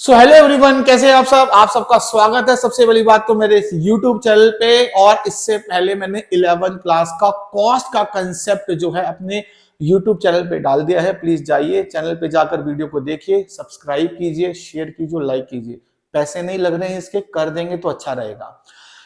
So hello everyone, कैसे हैं आप सब। आप सबका स्वागत है सबसे बड़ी बात तो मेरे इस यूट्यूब चैनल पे। और इससे पहले मैंने 11th क्लास का कॉस्ट का कंसेप्ट जो है अपने यूट्यूब चैनल पे डाल दिया है। प्लीज जाइए चैनल पे जाकर वीडियो को देखिए, सब्सक्राइब कीजिए, शेयर कीजिए, लाइक कीजिए। पैसे नहीं लग रहे हैं इसके, कर देंगे तो अच्छा रहेगा।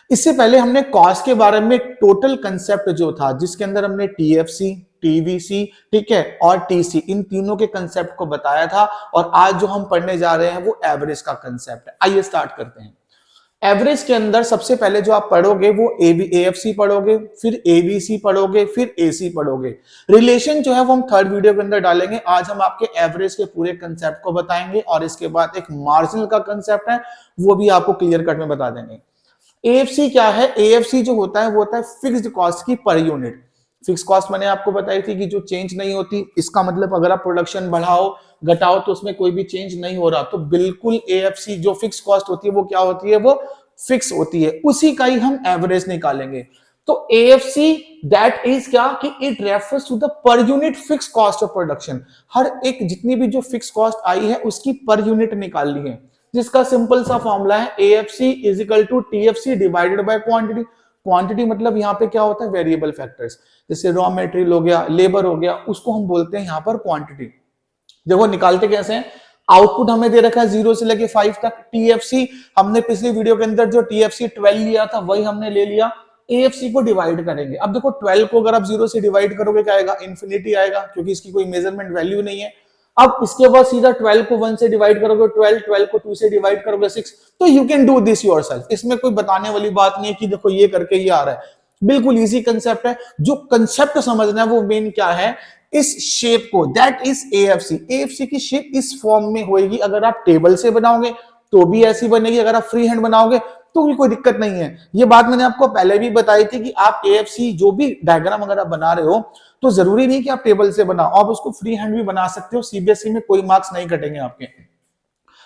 इससे पहले हमने कॉस्ट के बारे में टोटल कंसेप्ट जो था, जिसके अंदर हमने टीएफसी, टीवीसी, ठीक है, और टीसी, इन तीनों के कंसेप्ट को बताया था। और आज जो हम पढ़ने जा रहे हैं वो एवरेज का कंसेप्ट है। आइए स्टार्ट करते हैं। एवरेज के अंदर सबसे पहले जो आप पढ़ोगे वो एएफसी पढ़ोगे, फिर एबीसी पढ़ोगे, फिर एसी पढ़ोगे। रिलेशन जो है वो हम थर्ड वीडियो के अंदर डालेंगे। आज हम आपके एवरेज के पूरे कंसेप्ट को बताएंगे और इसके बाद एक मार्जिनल का कंसेप्ट है वो भी आपको क्लियर कट में बता देंगे। एएफसी क्या है? एएफसी जो होता है वो होता है फिक्स्ड कॉस्ट की पर यूनिट। फिक्स कॉस्ट मैंने आपको बताई थी कि जो चेंज नहीं होती। इसका मतलब अगर आप प्रोडक्शन बढ़ाओ घटाओ तो उसमें कोई भी चेंज नहीं हो रहा, तो बिल्कुल एएफसी जो फिक्स कॉस्ट होती है वो क्या होती है? वो फिक्स होती है। उसी का ही हम एवरेज निकालेंगे। तो एएफसी दैट इज क्या कि it refers to the per unit fix cost of production. हर एक जितनी भी जो फिक्स कॉस्ट आई है उसकी पर यूनिट निकालनी है, जिसका सिंपल सा फॉर्मूला है AFC is equal to TFC divided by quantity. Quantity मतलब यहाँ पे क्या होता है? वेरिएबल फैक्टर्स, जैसे रॉ मटेरियल हो गया, लेबर हो गया, उसको हम बोलते हैं यहाँ पर क्वांटिटी। देखो निकालते कैसे हैं। आउटपुट हमें दे रखा है 0 से लेके 5 तक। टीएफसी हमने पिछली वीडियो के अंदर जो टीएफसी 12 लिया था वही हमने ले लिया। एएफसी को डिवाइड करेंगे। अब देखो 12 को अगर आप 0 से डिवाइड करोगे क्या आएगा? इंफिनिटी आएगा, क्योंकि इसकी कोई मेजरमेंट वैल्यू नहीं है। अब इसके बाद सीधा 12 को 1 से डिवाइड करोगे 12, 12 को 2 से डिवाइड करोगे 6। तो you can do this yourself. इसमें कोई बताने वाली बात नहीं है कि देखो ये करके ये आ रहा है। बिल्कुल इजी कंसेप्ट है। जो कंसेप्ट समझना है वो मेन क्या है, इस शेप को, दैट इज एएफसी। एएफसी की शेप इस फॉर्म में होगी। अगर आप टेबल से बनाओगे तो भी ऐसी बनेगी, अगर आप फ्री हैंड बनाओगे तो भी कोई दिक्कत नहीं है। ये बात मैंने आपको पहले भी बताई थी कि आप एएफसी जो भी डायग्राम अगर आप बना रहे हो तो जरूरी नहीं कि आप टेबल से बनाओ, आप उसको फ्री हैंड भी बना सकते हो। सीबीएसई में कोई मार्क्स नहीं कटेंगे आपके।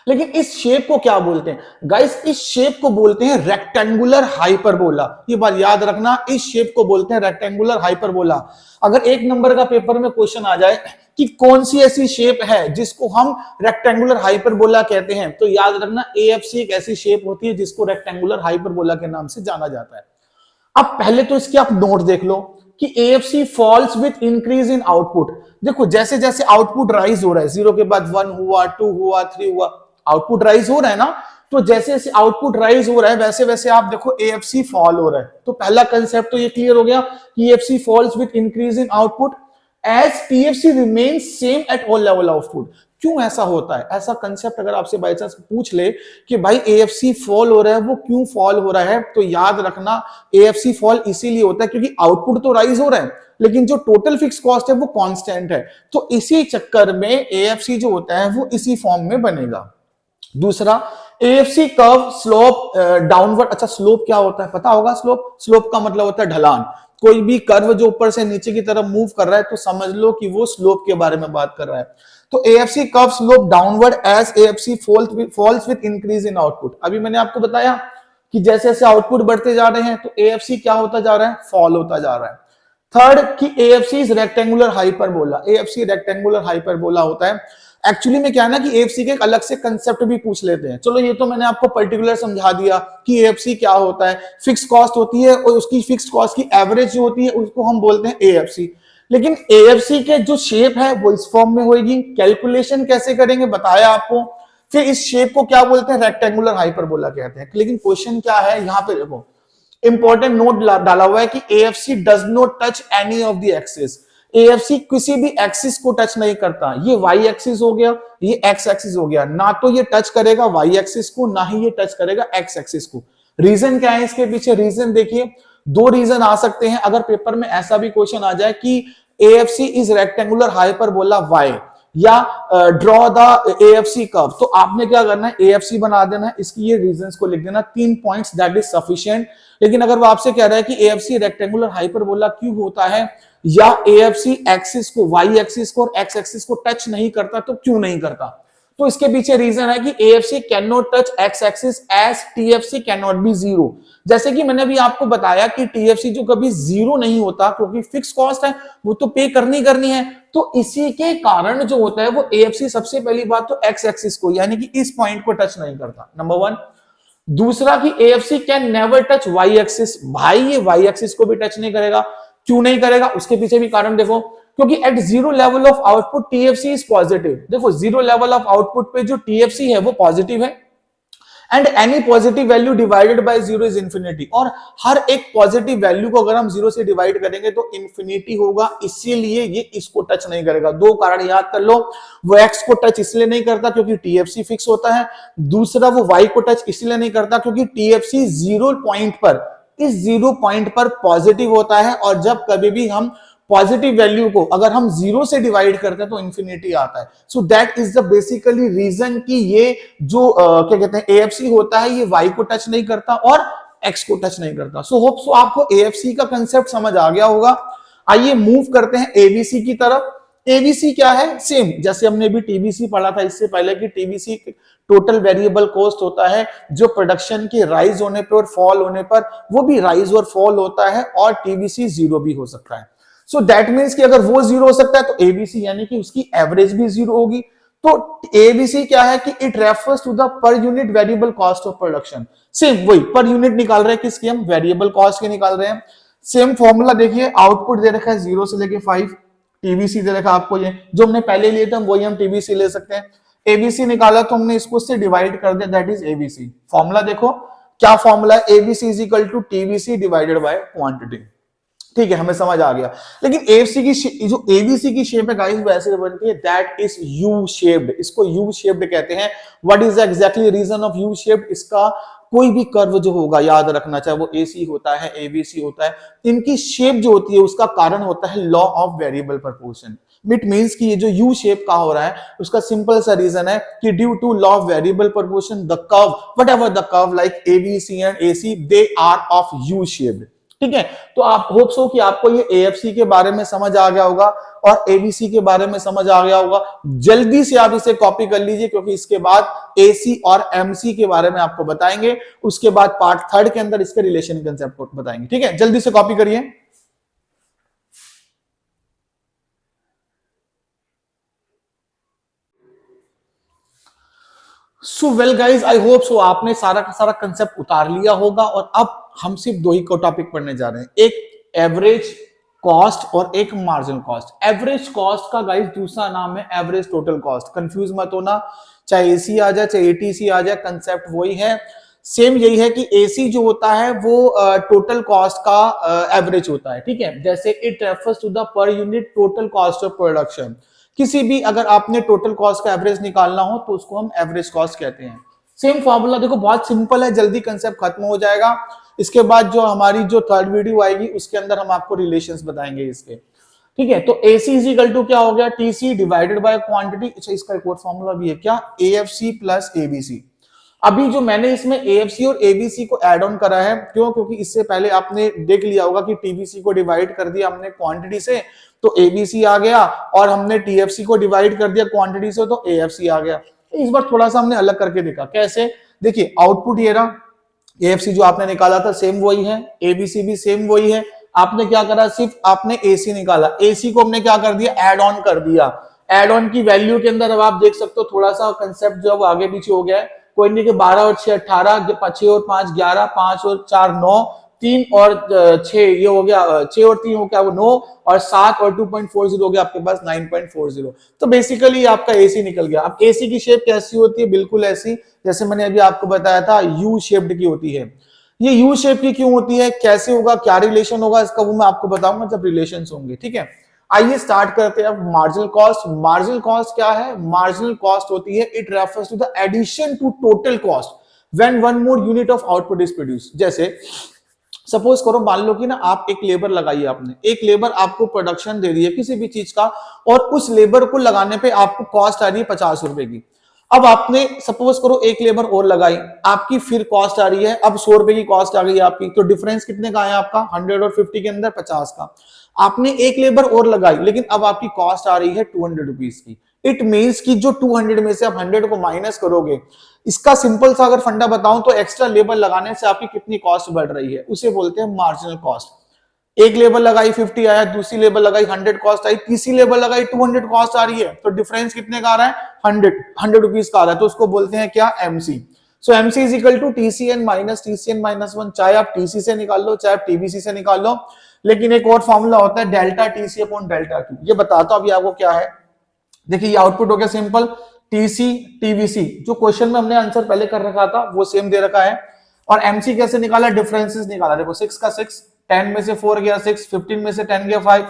लेकिन इस शेप को क्या बोलते हैं गाइस? इस शेप को बोलते हैं रेक्टेंगुलर हाइपरबोला। ये बात याद रखना, इस शेप को बोलते हैं रेक्टेंगुलर हाइपरबोला। अगर 1 नंबर का पेपर में क्वेश्चन आ जाए कि कौन सी ऐसी शेप है जिसको हम रेक्टेंगुलर हाइपरबोला कहते हैं, तो याद रखना एएफसी एक ऐसी शेप होती है जिसको रेक्टेंगुलर हाइपरबोला के नाम से जाना जाता है। अब पहले तो इसके आप नोट देख लो कि AFC falls with increase in output. देखो जैसे जैसे आउटपुट राइज हो रहा है, 0 के बाद 1 हुआ, 2 हुआ, 3 हुआ, आउटपुट राइज हो रहा है ना। तो जैसे जैसे आउटपुट राइज हो रहा है वैसे वैसे आप देखो एएफसी फॉल हो रहा है। तो पहला कंसेप्ट तो ये क्लियर हो गया कि AFC falls with increase in output as TFC remains same at all level of output. क्यों ऐसा होता है? ऐसा कंसेप्ट अगर आपसे बाय चांस पूछ ले कि भाई एएफसी फॉल हो रहा है, वो क्यों फॉल हो रहा है, तो याद रखना एएफसी फॉल इसीलिए होता है क्योंकि आउटपुट तो राइज हो रहा है लेकिन जो टोटल फिक्स कॉस्ट है वो कांस्टेंट है। तो इसी चक्कर में एएफसी जो होता है वो इसी फॉर्म में बनेगा। दूसरा, एएफसी कर्व स्लोप डाउनवर्ड। अच्छा, स्लोप क्या होता है पता होगा? स्लोप, स्लोप का मतलब होता है ढलान। कोई भी कर्व जो ऊपर से नीचे की तरफ मूव कर रहा है तो समझ लो कि वो स्लोप के बारे में बात कर रहा है। तो AFC curve slope downward as AFC falls with increase in output. अभी मैंने आपको बताया कि जैसे जैसे आउटपुट बढ़ते जा रहे हैं तो एएफसी क्या होता जा रहा है? फॉल होता जा रहा है। थर्ड कि AFC is rectangular hyperbola. AFC rectangular hyperbola होता है। एक्चुअली में क्या है ना कि एएफसी के एक अलग से कंसेप्ट भी पूछ लेते हैं। चलो ये तो मैंने आपको पर्टिकुलर समझा दिया कि एएफसी क्या होता है। फिक्स कॉस्ट होती है और उसकी फिक्स कॉस्ट की एवरेज जो होती है उसको हम बोलते हैं एएफसी। लेकिन एएफसी के जो शेप है वो इस फॉर्म में होगी। कैलकुलेशन कैसे करेंगे बताया आपको। फिर इस शेप को क्या बोलते हैं? रेक्टेंगुलर हाइपरबोला कहते हैं। लेकिन क्वेश्चन क्या है यहाँ पे? देखो इंपॉर्टेंट नोट डाला हुआ है कि AFC does not touch any of the axis. AFC किसी भी एक्सिस को टच नहीं करता। ये वाई एक्सिस हो गया, ये एक्स एक्सिस हो गया, ना तो ये टच करेगा वाई एक्सिस को ना ही ये टच करेगा एक्स एक्सिस को। रीजन क्या है इसके पीछे? रीजन देखिए, 2 रीजन आ सकते हैं। अगर पेपर में ऐसा भी क्वेश्चन आ जाए कि AFC is rectangular hyperbola why या ड्रॉ द एएफसी कर्व, तो आपने क्या करना है? एएफसी बना देना है, इसकी ये रीजंस को लिख देना, 3 पॉइंट्स, दैट इज सफिशिएंट। लेकिन अगर वो आपसे कह रहा है कि एएफसी रेक्टेंगुलर हाइपरबोला क्यों होता है या एएफसी एक्सिस को, वाई एक्सिस को और एक्स एक्सिस को टच नहीं करता, तो क्यों नहीं करता? तो इसके पीछे रीजन है कि AFC can not touch X axis as TFC can not be zero. जैसे कि मैंने अभी आपको बताया कि TFC जो कभी जीरो नहीं होता क्योंकि फिक्स कॉस्ट है, वो तो पे करनी है। तो इसी के कारण जो होता है वो AFC सबसे पहली बात तो एक्स एक्सिस को यानी कि इस पॉइंट को टच नहीं करता, नंबर वन। दूसरा कि AFC can never touch Y axis, भाई ये वाई एक्सिस को भी टच नहीं करेगा। क्यों नहीं करेगा, उसके पीछे भी कारण देखो, क्योंकि at zero level of output TFC is positive. देखो जीरो लेवल ऑफ आउटपुट पे जो TFC है वो पॉजिटिव है, and any positive value divided by zero is infinity. और हर एक पॉजिटिव वैल्यू को अगर हम जीरो से डिवाइड करेंगे तो इंफिनिटी होगा, इसीलिए ये इसको टच नहीं करेगा। दो कारण याद कर लो, वो एक्स को टच इसलिए नहीं करता क्योंकि TFC फिक्स होता है, दूसरा वो वाई को टच इसलिए नहीं करता क्योंकि TFC जीरो पॉइंट पर, इस जीरो पॉइंट पर पॉजिटिव होता है, और जब कभी भी हम पॉजिटिव वैल्यू को अगर हम जीरो से डिवाइड करते हैं तो इंफिनिटी आता है। So that is the basically reason कि ये जो क्या कहते हैं AFC होता है ये वाई को टच नहीं करता और एक्स को टच नहीं करता। सो होप सो आपको AFC का कंसेप्ट समझ आ गया होगा। आइए मूव करते हैं ABC की तरफ। ABC क्या है, सेम जैसे हमने भी TBC पढ़ा था इससे पहले कि TBC टोटल वेरिएबल कॉस्ट होता है, जो प्रोडक्शन की राइज होने पर और फॉल होने पर वो भी राइज और फॉल होता है, और TBC जीरो भी हो सकता है। सो दैट मीन्स कि अगर वो जीरो हो सकता है तो ABC यानी कि उसकी एवरेज भी जीरो होगी। तो ABC क्या है कि it refers to the per unit variable cost of production. Same वही पर यूनिट निकाल रहे हैं, किसकी, हम वेरिएबल कॉस्ट के निकाल रहे हैं। सेम फॉर्मूला देखिए, आउटपुट दे रखा है 0 से लेके 5, TBC दे रखा है आपको, ये जो हमने पहले लिए थे वही हम TBC ले सकते हैं। ABC निकाला तो हमने इसको से डिवाइड कर दिया, दैट इज ABC। फॉर्मूला देखो क्या फॉर्मूला है, ABC is equal to TBC divided by quantity. ठीक है, हमें समझ आ गया। लेकिन AFC की जो ABC की शेप है गाइस वो ऐसे बनती है, दैट इज यू शेप्ड। इसको यू शेप्ड कहते हैं। What is exactly reason of U shaped, इसका कोई भी कर्व जो होगा याद रखना, चाहे वो AC होता है ABC होता है, इनकी शेप जो होती है उसका कारण होता है law of variable proportion. It means कि ये जो यू शेप का हो रहा है उसका सिंपल सा रीजन है कि due to law of variable proportion the curve, whatever the curve like ABC and AC, they are of U shaped. ठीक है, तो आप होप सो कि आपको ये AFC के बारे में समझ आ गया होगा और ABC के बारे में समझ आ गया होगा। जल्दी से आप इसे कॉपी कर लीजिए क्योंकि इसके बाद AC और MC के बारे में आपको बताएंगे, उसके बाद पार्ट 3 के अंदर इसके रिलेशन कंसेप्ट को बताएंगे। ठीक है, जल्दी से कॉपी करिए। So well guys, I hope so आपने सारा का सारा कंसेप्ट उतार लिया होगा, और अब हम सिर्फ दो ही को टॉपिक पढ़ने जा रहे हैं, एक एवरेज कॉस्ट और एक मार्जिनल कॉस्ट। एवरेज कॉस्ट का गाइज दूसरा नाम है एवरेज टोटल कॉस्ट। कंफ्यूज मत होना, चाहे AC आ जाए चाहे ATC आ जाए, कंसेप्ट वही है, सेम यही है कि AC जो होता है वो टोटल कॉस्ट का एवरेज होता है। ठीक है, जैसे it refers to the per unit total cost of production. किसी भी अगर आपने टोटल कॉस्ट का एवरेज निकालना हो तो उसको हम एवरेज कॉस्ट कहते हैं। सेम फॉर्मूला देखो, बहुत सिंपल है, जल्दी कंसेप्ट खत्म हो जाएगा। इसके बाद जो हमारी जो 3rd वीडियो आएगी उसके अंदर हम आपको रिलेशंस बताएंगे इसके। ठीक है, तो AC इज इक्वल टू क्या हो गया, TC डिवाइडेड बाय क्वांटिटी। अच्छा, इसका एक और फॉर्मूला भी है क्या, AFC प्लस ABC। अभी जो मैंने इसमें AFC और ABC को ऐड ऑन करा है, क्यों, क्योंकि इससे पहले आपने देख लिया होगा कि TBC को डिवाइड कर दिया हमने क्वांटिटी से तो ABC आ गया, और हमने TFC को डिवाइड कर दिया क्वांटिटी से तो AFC आ गया। इस बार थोड़ा सा हमने अलग करके देखा, कैसे, देखिए आउटपुट ये रहा, AFC जो आपने निकाला था सेम वही है, ABC भी सेम वही है। आपने क्या करा, सिर्फ आपने AC निकाला, AC को हमने क्या कर दिया, ऐड ऑन कर दिया। ऐड ऑन की वैल्यू के अंदर अब आप देख सकते हो थोड़ा सा कंसेप्ट जो है वो आगे पीछे हो गया है। कोई नहीं कि 12 और 6 18, 6 और 5 11, 5 और 4 9, 3 और 6 ये हो गया, 6 और 3 हो गया वो 9, और 7 और 2.40 हो गया आपके पास 9.40। तो बेसिकली आपका AC निकल गया। अब AC की शेप कैसी होती है, बिल्कुल ऐसी जैसे मैंने अभी आपको बताया था, यू शेप्ड की होती है। ये यू शेप की क्यों होती है, कैसे होगा, क्या रिलेशन होगा इसका, वो मैं आपको बताऊंगा जब रिलेशंस होंगे। ठीक है, आइए स्टार्ट करते हैं अब मार्जिनल कॉस्ट। मार्जिनल कॉस्ट क्या है, मार्जिनल कॉस्ट होती है, it refers to the addition to total cost when one more unit of output is produced. जैसे सपोज करो, मान लो कि ना आप एक लेबर लगाई, आपने एक लेबर आपको प्रोडक्शन दे दी है किसी भी चीज का, और उस लेबर को लगाने पे आपको कॉस्ट आ रही है 50 रुपए की। अब आपने सपोज करो एक लेबर और लगाई, आपकी फिर कॉस्ट आ रही है अब 100 रुपए की कॉस्ट आ गई आपकी, तो डिफरेंस कितने का है आपका, 100 और 50 के अंदर 50 का। आपने एक लेबर और लगाई लेकिन अब आपकी कॉस्ट आ रही है 200 रुपीज की। इट मींस कि जो 200 में से आप 100 को माइनस करोगे, इसका सिंपल सा अगर फंडा बताऊं तो एक्स्ट्रा लेबर लगाने से आपकी कितनी कॉस्ट बढ़ रही है, उसे बोलते हैं मार्जिनल कॉस्ट। एक लेबर लगाई 50 आया, दूसरी लेबर लगाई 100 कॉस्ट आई, तीसरी लेबर लगाई 200 कॉस्ट आ रही है, तो डिफरेंस कितने का आ रहा है 100 रुपीज का आ रहा है, तो उसको बोलते हैं क्या MC। So MC is equal to TCN minus TCN minus 1, चाहे आप TC से निकाल लो चाहे आप TBC से निकाल लो, लेकिन एक और फॉर्मूला होता है delta TC upon delta Q। ये बताता हूं अभी आपको क्या है। देखिए ये आउटपुट हो गया सिंपल, TC TVC जो क्वेश्चन में हमने आंसर पहले कर रखा था वो सेम दे रखा है, और MC कैसे निकाला, डिफरेंसेस निकाला। देखो 6 का 6, 10 में से 4 गया 6, 15 में से 10 गया 5,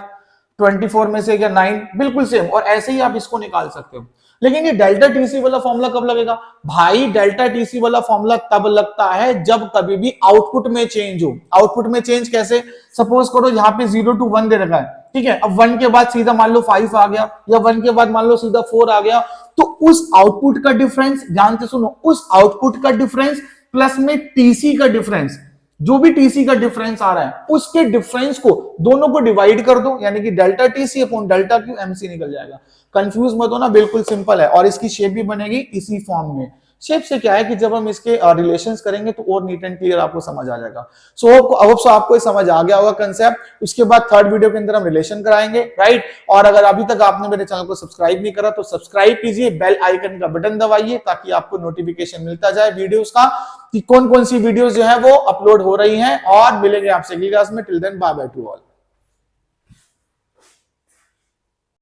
24 में से गया 9, बिल्कुल सेम। और ऐसे ही आप इसको निकाल सकते हो। लेकिन ये डेल्टा TC वाला फॉर्मूला कब लगेगा भाई, डेल्टा TC वाला फॉर्मूला तब लगता है जब कभी भी आउटपुट में चेंज हो। आउटपुट में चेंज कैसे, सपोज करो यहाँ पे 0 to 1 दे रखा है, ठीक है, अब 1 के बाद सीधा मान लो 5 आ गया, या 1 के बाद मान लो सीधा 4 आ गया, तो उस आउटपुट का डिफरेंस, ध्यान से सुनो, उस आउटपुट का डिफरेंस प्लस में TC का डिफरेंस, जो भी TC का डिफरेंस आ रहा है उसके डिफरेंस को दोनों को डिवाइड कर दो, यानी कि delta TC upon delta Q, MC निकल जाएगा। कंफ्यूज मत होना, बिल्कुल सिंपल है। और इसकी शेप भी बनेगी इसी फॉर्म में। शेप से क्या है कि जब हम इसके रिलेशंस करेंगे तो और नीट एंड क्लियर आपको समझ आ जाएगा। सो आपको समझ आ गया होगा कंसेप्ट। उसके बाद थर्ड वीडियो के अंदर हम रिलेशन कराएंगे, राइट। और अगर अभी तक आपने मेरे चैनल को सब्सक्राइब नहीं करा तो सब्सक्राइब कीजिए, बेल आइकन का बटन दबाइए ताकि आपको नोटिफिकेशन मिलता जाए वीडियोस का कि कौन कौन सी वीडियोस जो है वो अपलोड हो रही हैं। और मिलेंगे आपसे अगली क्लास में। Till then bye bye to all.